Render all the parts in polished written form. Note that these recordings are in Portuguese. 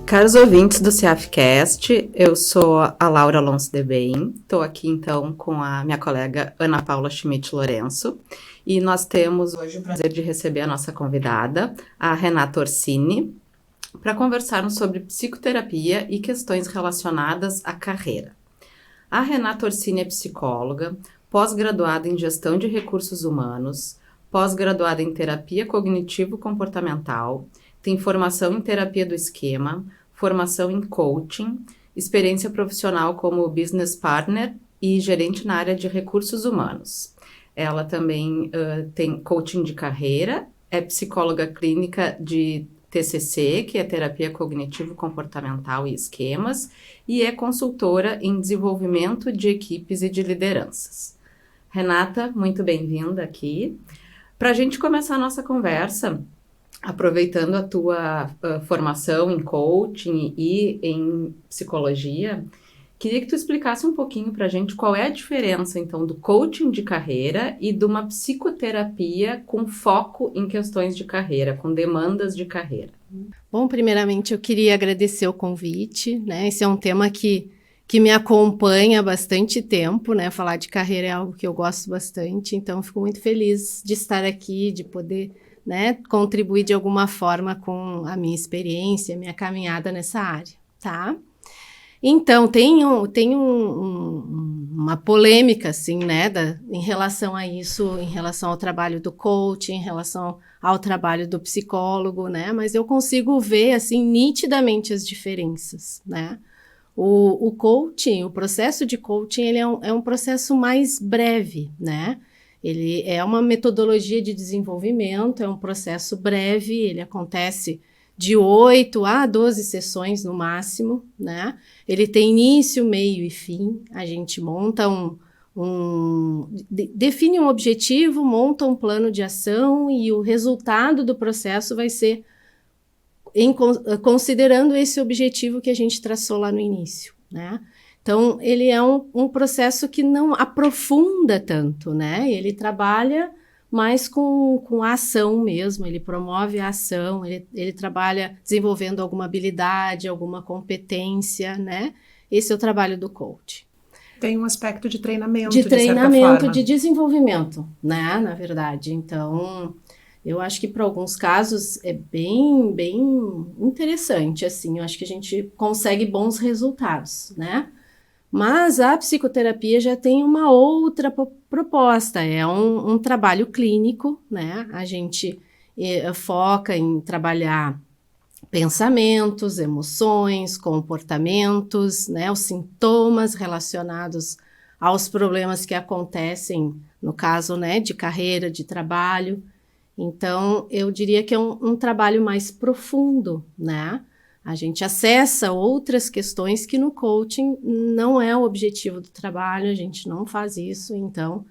Caros ouvintes do CEAFcast, eu sou a Laura Alonso de Bem, estou aqui então com a minha colega Ana Paula Schmidt Lourenço e nós temos hoje o prazer de receber a nossa convidada, a Renata Orsini, para conversarmos sobre psicoterapia e questões relacionadas à carreira. A Renata Orsini é psicóloga, pós-graduada em gestão de recursos humanos, pós-graduada em terapia cognitivo-comportamental, tem formação em terapia do esquema, formação em coaching, experiência profissional como business partner e gerente na área de recursos humanos. Ela também tem coaching de carreira, é psicóloga clínica de TCC, que é terapia cognitivo-comportamental e esquemas, e é consultora em desenvolvimento de equipes e de lideranças. Renata, muito bem-vinda aqui. Para a gente começar a nossa conversa, aproveitando a tua formação em coaching e em psicologia, queria que tu explicasse um pouquinho para a gente qual é a diferença, então, do coaching de carreira e de uma psicoterapia com foco em questões de carreira, com demandas de carreira. Bom, primeiramente eu queria agradecer o convite, né? Esse é um tema que me acompanha há bastante tempo, né? Falar de carreira é algo que eu gosto bastante, então eu fico muito feliz de estar aqui, de poder, né, contribuir de alguma forma com a minha experiência, a minha caminhada nessa área, tá? Então, tem uma polêmica, assim, né, em relação a isso, em relação ao trabalho do coach, em relação ao trabalho do psicólogo, né, mas eu consigo ver, assim, nitidamente as diferenças, né. O coaching, o processo de coaching, ele é um processo mais breve, né. Ele é uma metodologia de desenvolvimento, é um processo breve, ele acontece de 8 a 12 sessões no máximo, né? Ele tem início, meio e fim. A gente monta define um objetivo, monta um plano de ação e o resultado do processo vai ser considerando esse objetivo que a gente traçou lá no início, né? Então, ele é um processo que não aprofunda tanto, né? Ele trabalha mais com a ação mesmo, ele promove a ação, ele trabalha desenvolvendo alguma habilidade, alguma competência, né? Esse é o trabalho do coach. Tem um aspecto de treinamento, de treinamento, certa forma. De desenvolvimento, né? Na verdade. Então, eu acho que para alguns casos é bem interessante, assim. Eu acho que a gente consegue bons resultados, né? Mas a psicoterapia já tem uma outra proposta, é um trabalho clínico, né? A gente foca em trabalhar pensamentos, emoções, comportamentos, né? Os sintomas relacionados aos problemas que acontecem, no caso, né, de carreira, de trabalho. Então, eu diria que é um trabalho mais profundo, né? A gente acessa outras questões que no coaching não é o objetivo do trabalho, a gente não faz isso, então,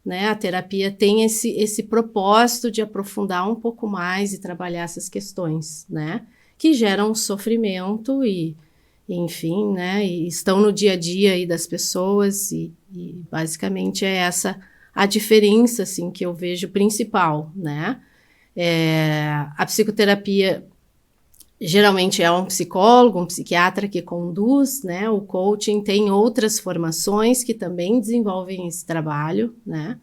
né, a terapia tem esse propósito de aprofundar um pouco mais e trabalhar essas questões, né, que geram sofrimento e enfim, né, e estão no dia a dia aí das pessoas e basicamente é essa a diferença, assim, que eu vejo principal, né. A psicoterapia geralmente é um psicólogo, um psiquiatra que conduz, né? O coaching tem outras formações que também desenvolvem esse trabalho, né?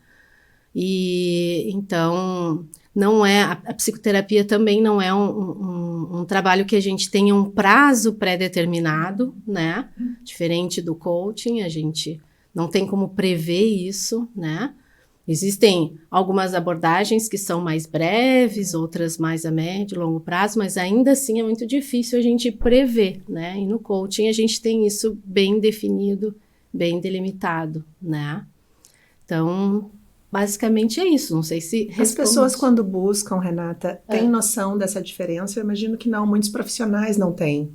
E então não é a psicoterapia também não é um trabalho que a gente tenha um prazo pré-determinado, né? Diferente do coaching, a gente não tem como prever isso, né? Existem algumas abordagens que são mais breves, outras mais a médio e longo prazo, mas ainda assim é muito difícil a gente prever, né? E no coaching a gente tem isso bem definido, bem delimitado, né? Então, basicamente é isso, não sei se responde. As pessoas quando buscam, Renata, têm noção dessa diferença? Eu imagino que não, muitos profissionais não têm.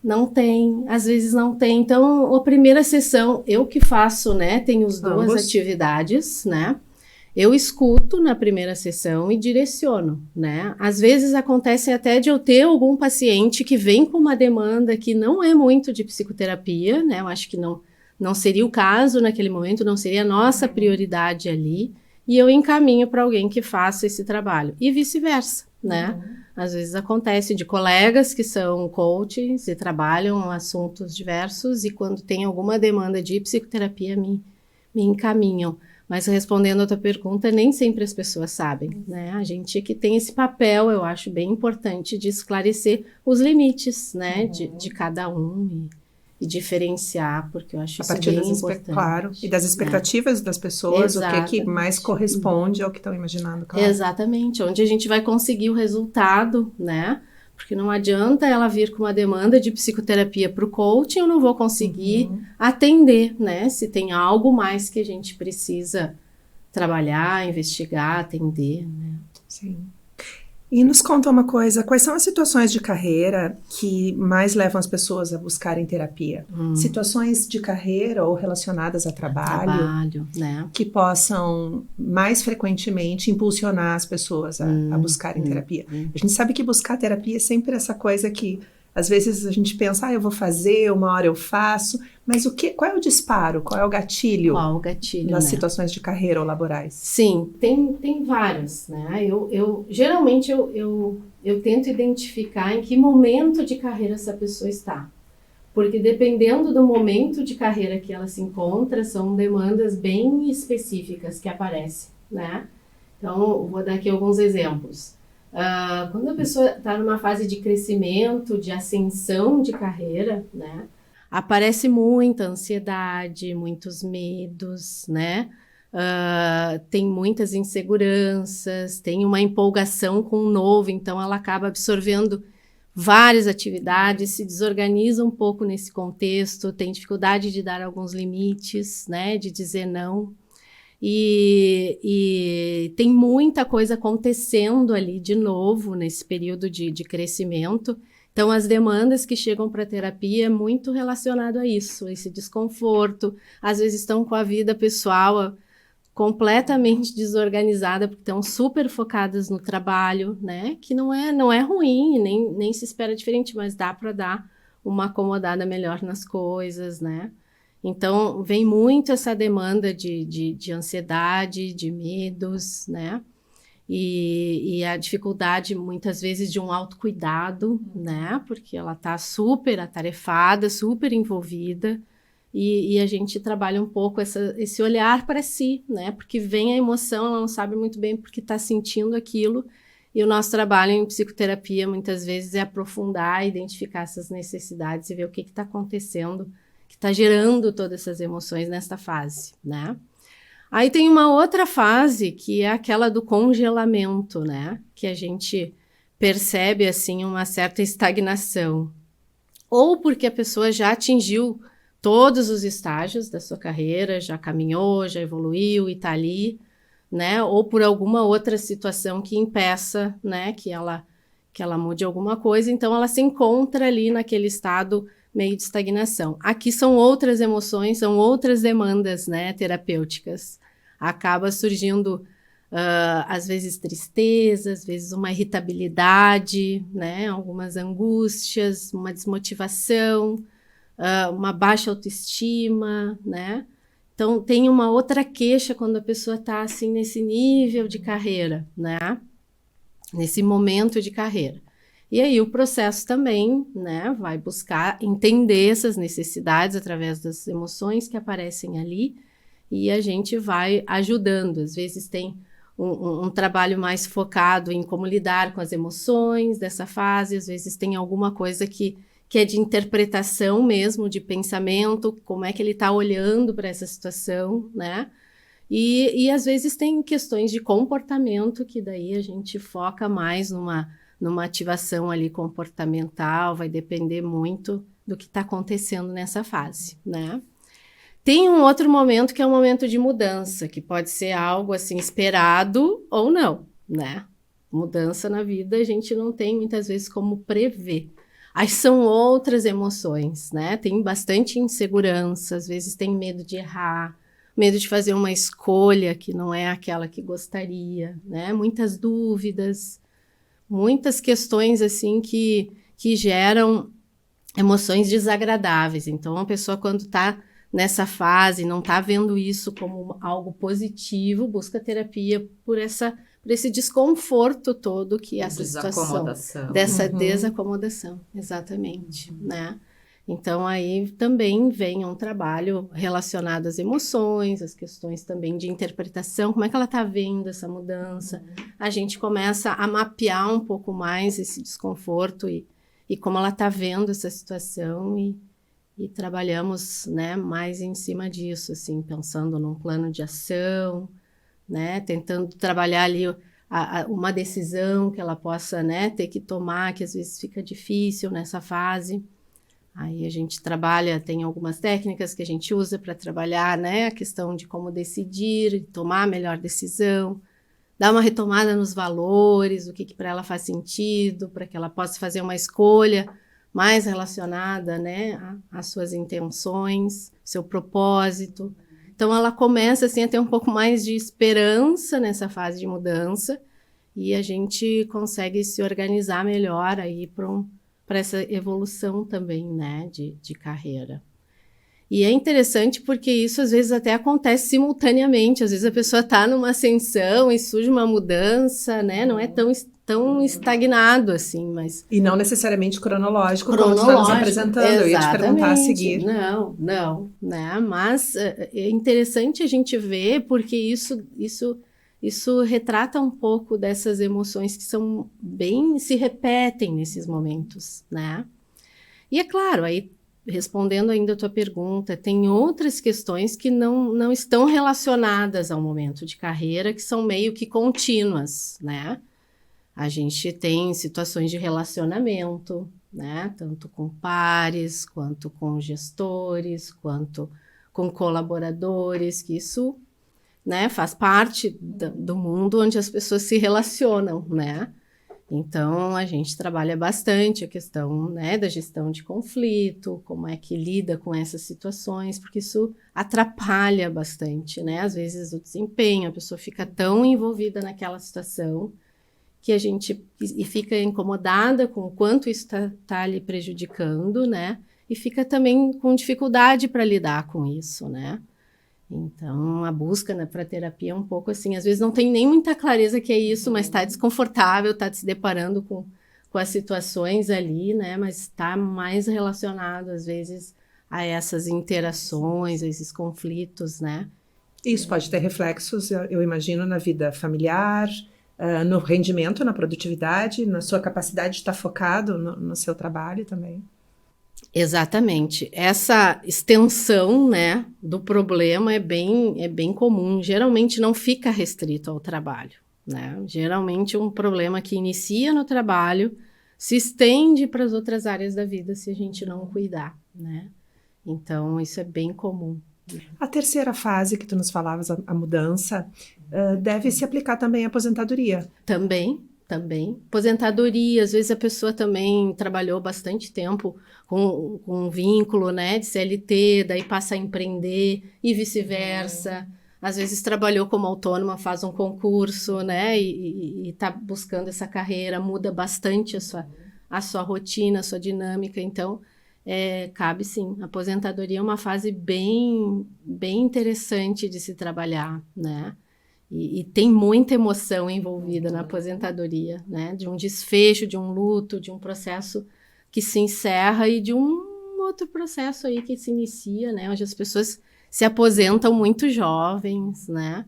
Não tem, às vezes não tem. Então, a primeira sessão, eu que faço, né, tenho as duas atividades, né, eu escuto na primeira sessão e direciono, né, às vezes acontece até de eu ter algum paciente que vem com uma demanda que não é muito de psicoterapia, né, eu acho que não seria o caso naquele momento, não seria a nossa prioridade ali, e eu encaminho para alguém que faça esse trabalho. E vice-versa, né? Às vezes acontece de colegas que são coaches e trabalham assuntos diversos, e quando tem alguma demanda de psicoterapia, me encaminham. Mas respondendo a tua pergunta, nem sempre as pessoas sabem, né? A gente que tem esse papel, eu acho bem importante, de esclarecer os limites, né? De cada um e diferenciar, porque eu acho isso bem importante. Claro, e das expectativas das pessoas, o que mais corresponde ao que estão imaginando, claro. Exatamente, onde a gente vai conseguir o resultado, né? Porque não adianta ela vir com uma demanda de psicoterapia para o coaching, eu não vou conseguir atender, né? Se tem algo mais que a gente precisa trabalhar, investigar, atender, né? Sim. E nos conta uma coisa, quais são as situações de carreira que mais levam as pessoas a buscarem terapia? Situações de carreira ou relacionadas a trabalho, né? Que possam mais frequentemente impulsionar as pessoas a buscarem terapia. A gente sabe que buscar terapia é sempre essa coisa que às vezes a gente pensa, eu vou fazer, uma hora eu faço, mas qual é o disparo, qual é o gatilho? Qual o gatilho, nas né? situações de carreira ou laborais? Sim, tem vários, né? Geralmente eu tento identificar em que momento de carreira essa pessoa está. Porque dependendo do momento de carreira que ela se encontra, são demandas bem específicas que aparecem, né? Então, vou dar aqui alguns exemplos. Quando a pessoa está numa fase de crescimento, de ascensão de carreira, né? Aparece muita ansiedade, muitos medos, né? Tem muitas inseguranças, tem uma empolgação com o novo, então ela acaba absorvendo várias atividades, se desorganiza um pouco nesse contexto, tem dificuldade de dar alguns limites, né? De dizer não. E tem muita coisa acontecendo ali de novo nesse período de crescimento. Então, as demandas que chegam para a terapia é muito relacionado a isso, esse desconforto. Às vezes estão com a vida pessoal completamente desorganizada, porque estão super focadas no trabalho, né? Que não é ruim, nem se espera diferente, mas dá para dar uma acomodada melhor nas coisas, né? Então, vem muito essa demanda de ansiedade, de medos, né? E a dificuldade, muitas vezes, de um autocuidado, né? Porque ela está super atarefada, super envolvida, e a gente trabalha um pouco esse olhar para si, né? Porque vem a emoção, ela não sabe muito bem porque está sentindo aquilo, e o nosso trabalho em psicoterapia, muitas vezes, é aprofundar, identificar essas necessidades e ver o que está acontecendo, que está gerando todas essas emoções nesta fase, né? Aí tem uma outra fase, que é aquela do congelamento, né? Que a gente percebe, assim, uma certa estagnação. Ou porque a pessoa já atingiu todos os estágios da sua carreira, já caminhou, já evoluiu e está ali, né? Ou por alguma outra situação que impeça, né? Que ela mude alguma coisa, então ela se encontra ali naquele estado meio de estagnação. Aqui são outras emoções, são outras demandas, né, terapêuticas. Acaba surgindo, às vezes, tristeza, às vezes uma irritabilidade, né, algumas angústias, uma desmotivação, uma baixa autoestima, né? Então, tem uma outra queixa quando a pessoa está, assim, nesse nível de carreira, né? Nesse momento de carreira. E aí o processo também, né, vai buscar entender essas necessidades através das emoções que aparecem ali, e a gente vai ajudando. Às vezes tem um trabalho mais focado em como lidar com as emoções dessa fase, às vezes tem alguma coisa que é de interpretação mesmo, de pensamento, como é que ele está olhando para essa situação, né? E às vezes tem questões de comportamento, que daí a gente foca mais numa ativação ali comportamental, vai depender muito do que está acontecendo nessa fase, né? Tem um outro momento que é um momento de mudança, que pode ser algo assim esperado ou não, né? Mudança na vida a gente não tem muitas vezes como prever. Aí são outras emoções, né? Tem bastante insegurança, às vezes tem medo de errar, medo de fazer uma escolha que não é aquela que gostaria, né? Muitas dúvidas, muitas questões assim que geram emoções desagradáveis. Então, a pessoa quando está nessa fase, não está vendo isso como algo positivo, busca terapia por esse desconforto todo que essa situação, dessa desacomodação, exatamente, né? Então, aí também vem um trabalho relacionado às emoções, às questões também de interpretação, como é que ela está vendo essa mudança. A gente começa a mapear um pouco mais esse desconforto e como ela está vendo essa situação e trabalhamos, né, mais em cima disso, assim, pensando num plano de ação, né, tentando trabalhar ali uma decisão que ela possa, né, ter que tomar, que às vezes fica difícil nessa fase. Aí a gente trabalha, tem algumas técnicas que a gente usa para trabalhar, né, a questão de como decidir, tomar a melhor decisão, dar uma retomada nos valores, o que para ela faz sentido, para que ela possa fazer uma escolha mais relacionada, né, às suas intenções, seu propósito. Então ela começa assim a ter um pouco mais de esperança nessa fase de mudança e a gente consegue se organizar melhor aí para essa evolução também, né, de carreira. E é interessante porque isso às vezes até acontece simultaneamente, às vezes a pessoa está numa ascensão e surge uma mudança, né, não é tão estagnado assim, mas... E não necessariamente cronológico, como tu está nos apresentando, exatamente. Eu ia te perguntar a seguir. Não, né, mas é interessante a gente ver porque isso retrata um pouco dessas emoções que são se repetem nesses momentos, né? E é claro, aí respondendo ainda a tua pergunta, tem outras questões que não estão relacionadas ao momento de carreira, que são meio que contínuas, né? A gente tem situações de relacionamento, né? Tanto com pares, quanto com gestores, quanto com colaboradores, que isso, né, faz parte do mundo onde as pessoas se relacionam, né? Então, a gente trabalha bastante a questão, né, da gestão de conflito, como é que lida com essas situações, porque isso atrapalha bastante, né? Às vezes o desempenho, a pessoa fica tão envolvida naquela situação que a gente fica incomodada com o quanto isso tá lhe prejudicando, né? E fica também com dificuldade para lidar com isso, né? Então, a busca, né, para terapia é um pouco assim, às vezes não tem nem muita clareza que é isso, mas está desconfortável, está se deparando com as situações ali, né, mas está mais relacionado, às vezes, a essas interações, a esses conflitos, né. Isso pode ter reflexos, eu imagino, na vida familiar, no rendimento, na produtividade, na sua capacidade de estar focado no seu trabalho também. Exatamente. Essa extensão, né, do problema é bem comum. Geralmente não fica restrito ao trabalho, né? Geralmente um problema que inicia no trabalho se estende para as outras áreas da vida se a gente não cuidar, né? Então, isso é bem comum. A terceira fase que tu nos falavas, a mudança, deve se aplicar também à aposentadoria. Também. Aposentadoria, às vezes a pessoa também trabalhou bastante tempo com um vínculo, né, de CLT, daí passa a empreender e vice-versa. Às vezes trabalhou como autônoma, faz um concurso, né, e está buscando essa carreira, muda bastante a sua rotina, a sua dinâmica. Então, cabe sim. A aposentadoria é uma fase bem interessante de se trabalhar, né? E tem muita emoção envolvida na aposentadoria, né? De um desfecho, de um luto, de um processo que se encerra e de um outro processo aí que se inicia, né? Onde as pessoas se aposentam muito jovens, né?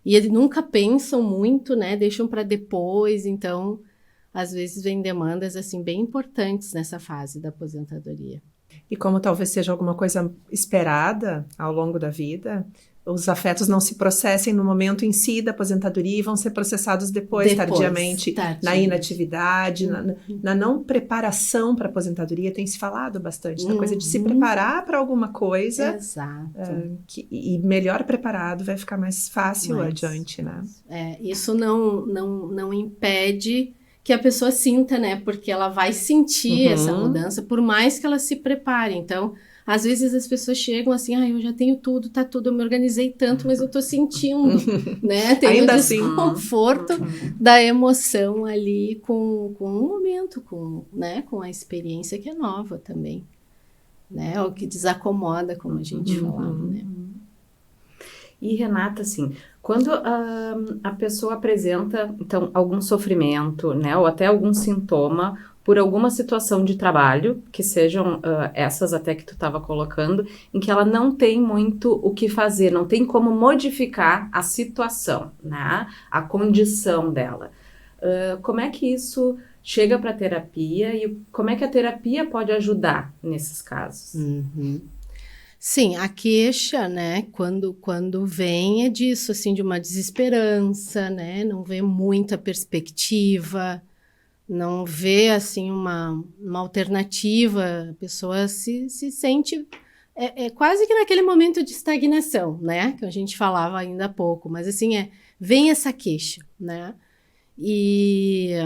E eles nunca pensam muito, né? Deixam para depois. Então, às vezes vem demandas assim bem importantes nessa fase da aposentadoria. E como talvez seja alguma coisa esperada ao longo da vida, os afetos não se processem no momento em si da aposentadoria e vão ser processados depois tardiamente, na inatividade, na não preparação para a aposentadoria. Tem se falado bastante da coisa de se preparar para alguma coisa. Exato. E melhor preparado vai ficar mais fácil adiante, né? Isso não impede que a pessoa sinta, né? Porque ela vai sentir essa mudança, por mais que ela se prepare. Então, às vezes as pessoas chegam assim, eu já tenho tudo, tá tudo, eu me organizei tanto, mas eu tô sentindo, né? Tem o desconforto da emoção ali com o momento, né? Com a experiência que é nova também. né? O que desacomoda, como a gente falava, né? E, Renata, assim, quando a pessoa apresenta, então, algum sofrimento, né, ou até algum sintoma por alguma situação de trabalho, que sejam essas até que tu estava colocando, em que ela não tem muito o que fazer, não tem como modificar a situação, né, a condição dela. Como é que isso chega para a terapia e como é que a terapia pode ajudar nesses casos? Sim, a queixa, né, quando vem é disso, assim, de uma desesperança, né, não vê muita perspectiva, não vê, assim, uma alternativa, a pessoa se sente, quase que naquele momento de estagnação, né, que a gente falava ainda há pouco, mas, assim, vem essa queixa, né, e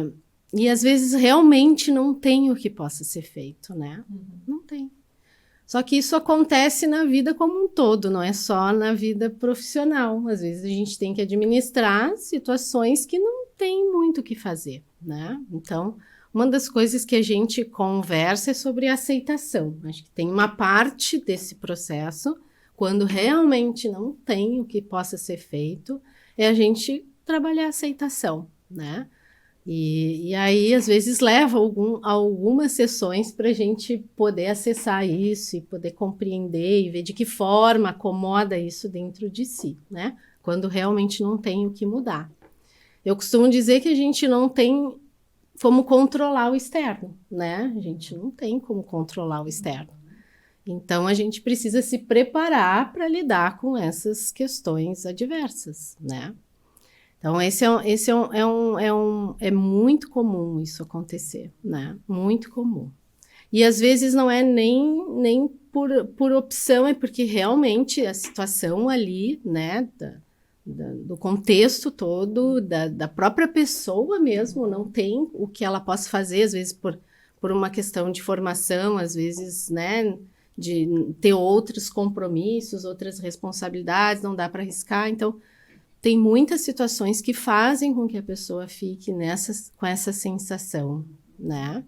às vezes realmente não tem o que possa ser feito, né, não tem. Só que isso acontece na vida como um todo, não é só na vida profissional. Às vezes a gente tem que administrar situações que não tem muito o que fazer, né? Então, uma das coisas que a gente conversa é sobre aceitação. Acho que tem uma parte desse processo, quando realmente não tem o que possa ser feito, é a gente trabalhar a aceitação, né? E aí, às vezes, leva algumas sessões para a gente poder acessar isso e poder compreender e ver de que forma acomoda isso dentro de si, né? Quando realmente não tem o que mudar. Eu costumo dizer que a gente não tem como controlar o externo, né? A gente não tem como controlar o externo. Então, a gente precisa se preparar para lidar com essas questões adversas, né? Então, é muito comum isso acontecer, né? Muito comum. E às vezes não é nem por opção, é porque realmente a situação ali, né, do contexto todo, da própria pessoa mesmo, não tem o que ela possa fazer, às vezes por uma questão de formação, às vezes, né, de ter outros compromissos, outras responsabilidades, não dá para arriscar, então tem muitas situações que fazem com que a pessoa fique com essa sensação, né?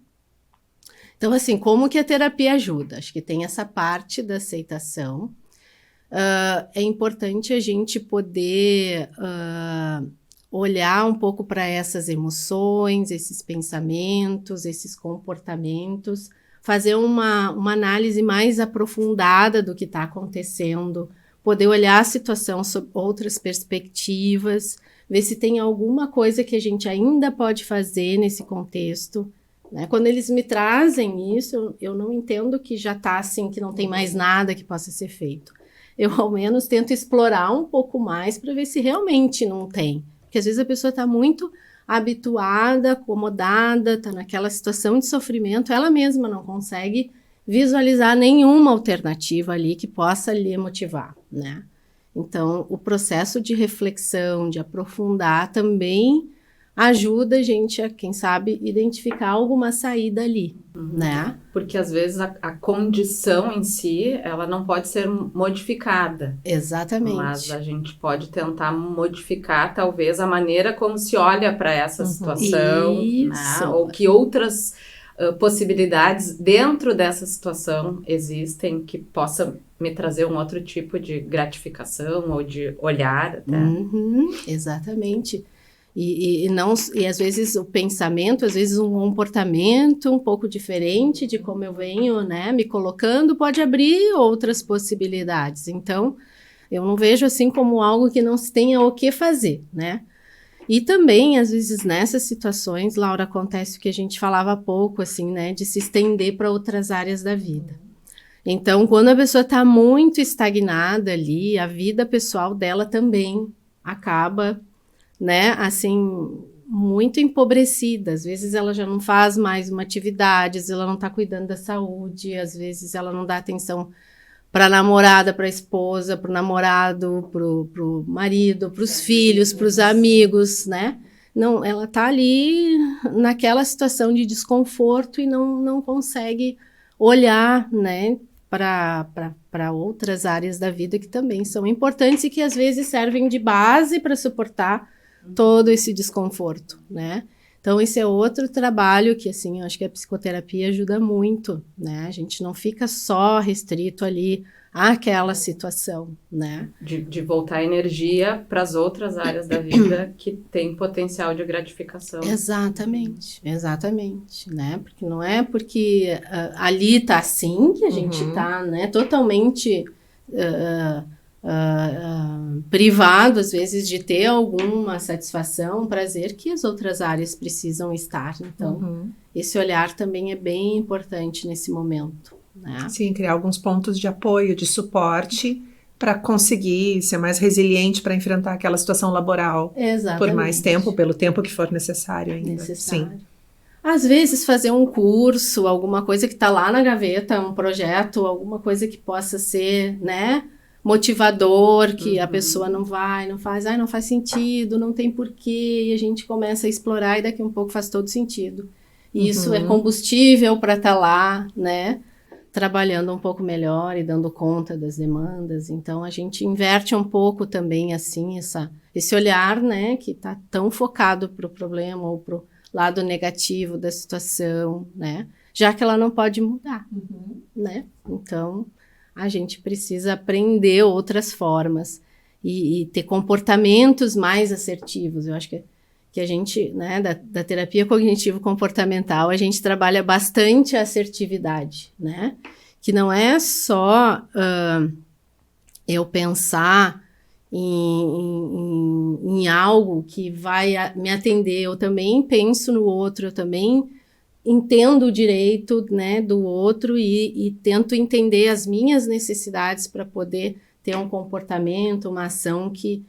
Então, assim, como que a terapia ajuda? Acho que tem essa parte da aceitação. É importante a gente poder olhar um pouco para essas emoções, esses pensamentos, esses comportamentos, fazer uma análise mais aprofundada do que está acontecendo, poder olhar a situação sob outras perspectivas, ver se tem alguma coisa que a gente ainda pode fazer nesse contexto, né? Quando eles me trazem isso, eu não entendo que já está assim, que não tem mais nada que possa ser feito. Eu, ao menos, tento explorar um pouco mais para ver se realmente não tem. Porque, às vezes, a pessoa está muito habituada, acomodada, está naquela situação de sofrimento, ela mesma não consegue visualizar nenhuma alternativa ali que possa lhe motivar, né? Então, o processo de reflexão, de aprofundar, também ajuda a gente a, quem sabe, identificar alguma saída ali, né? Porque, às vezes, a condição em si, ela não pode ser modificada. Exatamente. Mas a gente pode tentar modificar, talvez, a maneira como se olha para essa situação, né? Ou que outras possibilidades dentro dessa situação existem que possa me trazer um outro tipo de gratificação ou de olhar até. Exatamente. E às vezes o pensamento, às vezes um comportamento um pouco diferente de como eu venho, né, me colocando, pode abrir outras possibilidades. Então, eu não vejo assim como algo que não se tenha o que fazer, né? E também, às vezes, nessas situações, Laura, acontece o que a gente falava há pouco, assim, né, de se estender para outras áreas da vida. Então, quando a pessoa está muito estagnada ali, a vida pessoal dela também acaba, né, assim, muito empobrecida. Às vezes ela já não faz mais uma atividade, às vezes ela não está cuidando da saúde, às vezes ela não dá atenção para a namorada, para a esposa, para o namorado, para o marido, para os filhos, para os amigos, né? Não, ela está ali naquela situação de desconforto e não consegue olhar, né, para outras áreas da vida que também são importantes e que às vezes servem de base para suportar todo esse desconforto, né? Então, esse é outro trabalho que, assim, eu acho que a psicoterapia ajuda muito, né? A gente não fica só restrito ali àquela situação, né? De voltar energia para as outras áreas da vida que tem potencial de gratificação. Exatamente, né? Porque não é porque ali tá assim que a gente tá, né, totalmente privado, às vezes, de ter alguma satisfação, prazer, que as outras áreas precisam estar. Então, esse olhar também é bem importante nesse momento, né? Sim, criar alguns pontos de apoio, de suporte, para conseguir ser mais resiliente para enfrentar aquela situação laboral. Exatamente. Por mais tempo, pelo tempo que for necessário ainda. Necessário. Sim. Às vezes fazer um curso, alguma coisa que está lá na gaveta, um projeto, alguma coisa que possa ser, né, motivador, que a pessoa não faz sentido, não tem porquê, e a gente começa a explorar e daqui a um pouco faz todo sentido. E isso é combustível para estar lá, né, trabalhando um pouco melhor e dando conta das demandas. Então, a gente inverte um pouco também, assim, esse olhar, né, que está tão focado para o problema ou para o lado negativo da situação, né, já que ela não pode mudar, né. Então, a gente precisa aprender outras formas e ter comportamentos mais assertivos. Eu acho que a gente, né, da terapia cognitivo-comportamental, a gente trabalha bastante a assertividade, né? Que não é só eu pensar em algo que vai me atender, eu também penso no outro, eu também entendo o direito, né, do outro e tento entender as minhas necessidades para poder ter um comportamento, uma ação que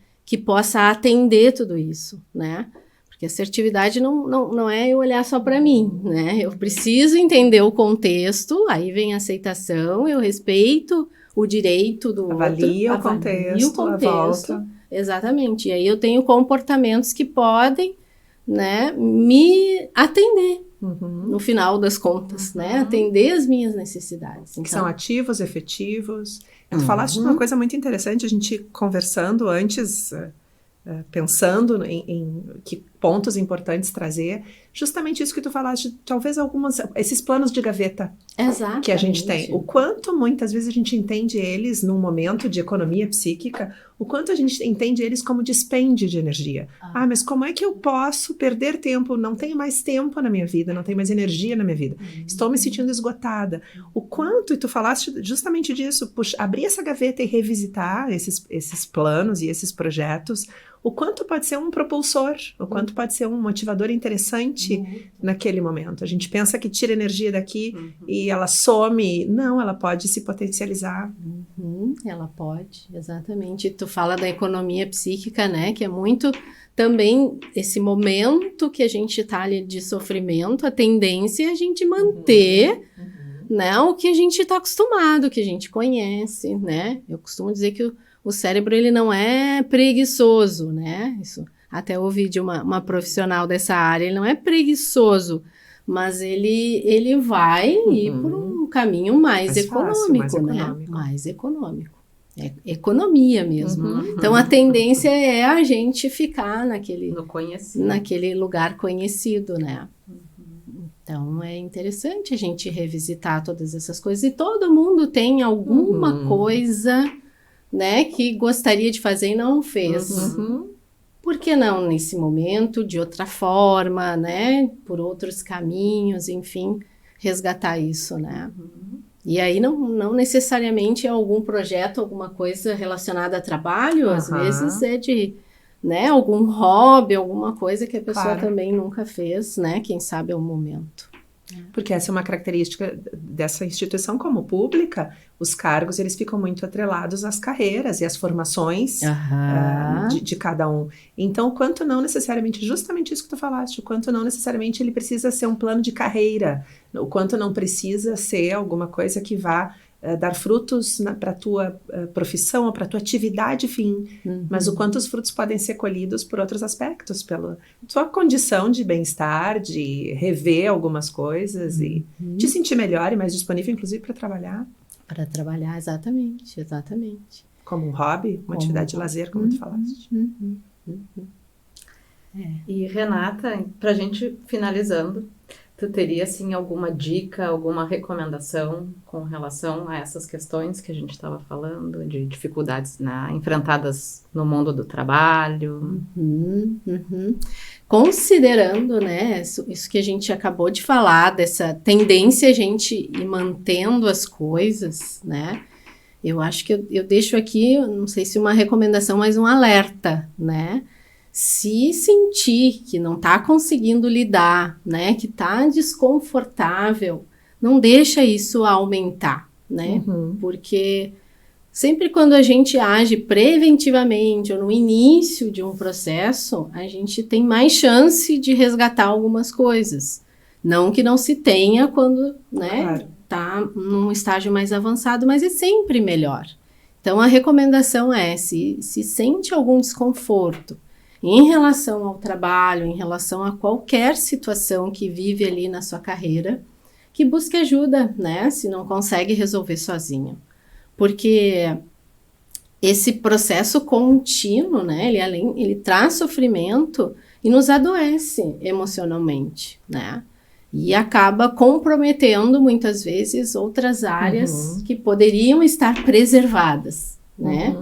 possa atender tudo isso, né? Porque assertividade não é eu olhar só para mim, né? Eu preciso entender o contexto, aí vem a aceitação, eu respeito o direito do outro. Avalio o contexto, a volta. Exatamente. E aí eu tenho comportamentos que podem, né, me atender. No final das contas, né? Atender as minhas necessidades. Então, que são ativos, efetivos. Tu falaste de uma coisa muito interessante, a gente conversando antes, pensando em que pontos importantes trazer, justamente isso que tu falaste, talvez esses planos de gaveta. Exatamente. Que a gente tem. O quanto muitas vezes a gente entende eles num momento de economia psíquica, o quanto a gente entende eles como dispêndio de energia. Mas como é que eu posso perder tempo? Não tenho mais tempo na minha vida, não tenho mais energia na minha vida. Estou me sentindo esgotada. O quanto, e tu falaste justamente disso, puxa, abrir essa gaveta e revisitar esses planos e esses projetos, o quanto pode ser um propulsor, o quanto pode ser um motivador interessante naquele momento. A gente pensa que tira energia daqui e ela some. Não, ela pode se potencializar. Ela pode, exatamente. Tu fala da economia psíquica, né? Que é muito também esse momento que a gente tá ali de sofrimento, a tendência é a gente manter, né? O que a gente tá acostumado, o que a gente conhece, né? Eu costumo dizer que o cérebro, ele não é preguiçoso, né? Isso até ouvi de uma profissional dessa área, ele não é preguiçoso, mas ele vai ir por um caminho mais econômico, né? Mais econômico. É economia mesmo. Então, a tendência é a gente ficar naquele lugar conhecido, né? Então, é interessante a gente revisitar todas essas coisas. E todo mundo tem alguma coisa, né, que gostaria de fazer e não fez. Por que não nesse momento, de outra forma, né, por outros caminhos, enfim, resgatar isso, né? E aí não necessariamente é algum projeto, alguma coisa relacionada a trabalho, às vezes é de, né, algum hobby, alguma coisa que a pessoa também nunca fez, né, quem sabe é o momento. Porque essa é uma característica dessa instituição como pública, os cargos eles ficam muito atrelados às carreiras e às formações de cada um. Então, o quanto não necessariamente, justamente isso que tu falaste, o quanto não necessariamente ele precisa ser um plano de carreira, o quanto não precisa ser alguma coisa que vá dar frutos para a tua profissão ou para a tua atividade fim, mas o quanto os frutos podem ser colhidos por outros aspectos, pela tua condição de bem-estar, de rever algumas coisas e te sentir melhor e mais disponível, inclusive, para trabalhar. Para trabalhar, exatamente. Como um hobby, uma atividade de lazer, como tu falaste. E Renata, pra gente finalizando, tu teria, assim, alguma dica, alguma recomendação com relação a essas questões que a gente estava falando, de dificuldades, né, enfrentadas no mundo do trabalho? Considerando, né, isso que a gente acabou de falar, dessa tendência a gente ir mantendo as coisas, né, eu acho que eu deixo aqui, não sei se uma recomendação, mas um alerta, né, se sentir que não está conseguindo lidar, né, que está desconfortável, não deixa isso aumentar, né, porque sempre quando a gente age preventivamente ou no início de um processo, a gente tem mais chance de resgatar algumas coisas. Não que não se tenha quando, né, tá num estágio mais avançado, mas é sempre melhor. Então, a recomendação é, se sente algum desconforto em relação ao trabalho, em relação a qualquer situação que vive ali na sua carreira, que busque ajuda, né, se não consegue resolver sozinho. Porque esse processo contínuo, né, ele traz sofrimento e nos adoece emocionalmente, né, e acaba comprometendo muitas vezes outras áreas que poderiam estar preservadas, né.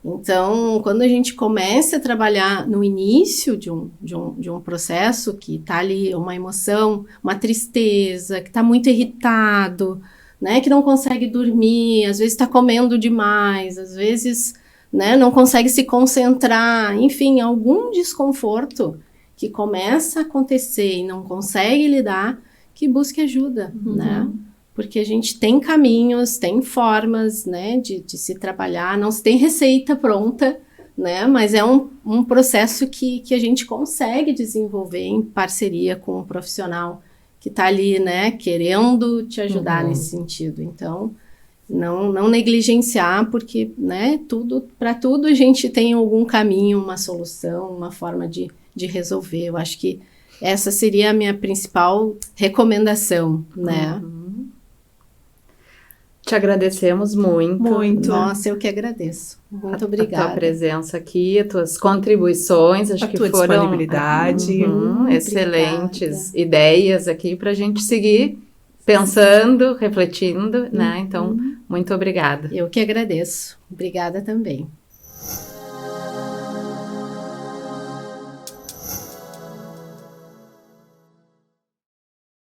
Então, quando a gente começa a trabalhar no início de um processo que está ali uma emoção, uma tristeza, que está muito irritado, né, que não consegue dormir, às vezes está comendo demais, às vezes, né, não consegue se concentrar, enfim, algum desconforto que começa a acontecer e não consegue lidar, que busque ajuda, né, porque a gente tem caminhos, tem formas, né, de se trabalhar, não se tem receita pronta, né, mas é um processo que a gente consegue desenvolver em parceria com um profissional que está ali, né, querendo te ajudar nesse sentido. Então, não negligenciar, porque, né, para tudo a gente tem algum caminho, uma solução, uma forma de resolver. Eu acho que essa seria a minha principal recomendação, né. Te agradecemos muito. Muito. Nossa, eu que agradeço. Muito obrigada. A tua presença aqui, as tuas contribuições, acho que foram disponibilidade. Excelentes ideias aqui para a gente seguir pensando, refletindo, né? Então, muito obrigada. Eu que agradeço. Obrigada também.